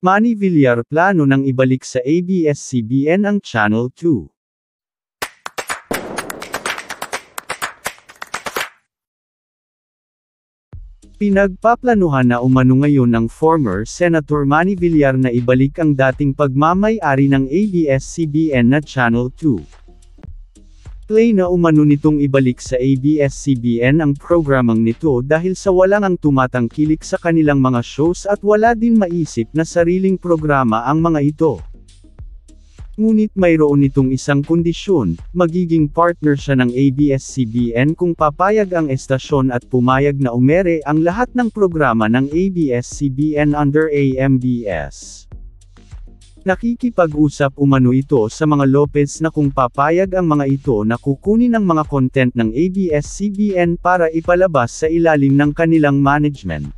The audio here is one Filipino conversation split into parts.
Manny Villar plano nang ibalik sa ABS-CBN ang Channel 2. Pinagpaplanuhan na umano ngayon ng former Senator Manny Villar na ibalik ang dating pagmamay-ari ng ABS-CBN na Channel 2. Play na umano nitong ibalik sa ABS-CBN ang programang nito dahil sa walang ang tumatangkilik sa kanilang mga shows at wala din maisip na sariling programa ang mga ito. Ngunit mayroon itong isang kondisyon, magiging partner siya ng ABS-CBN kung papayag ang estasyon at pumayag na umere ang lahat ng programa ng ABS-CBN under AMBS. Nakikipag-usap umano ito sa mga Lopez na kung papayag ang mga ito na kukunin ang mga content ng ABS-CBN para ipalabas sa ilalim ng kanilang management.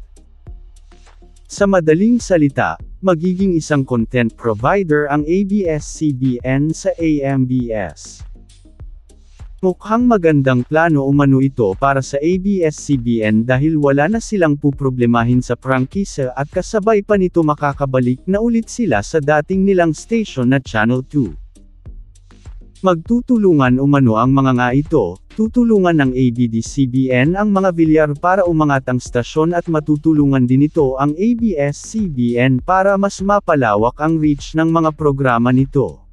Sa madaling salita, magiging isang content provider ang ABS-CBN sa AMBS. Mukhang magandang plano umano ito para sa ABS-CBN dahil wala na silang puproblemahin sa prangkisa at kasabay pa nito makakabalik na ulit sila sa dating nilang station na Channel 2. Magtutulungan umano ang mga nga ito, tutulungan ng ABS-CBN ang mga Villar para umangat ang stasyon at matutulungan din ito ang ABS-CBN para mas mapalawak ang reach ng mga programa nito.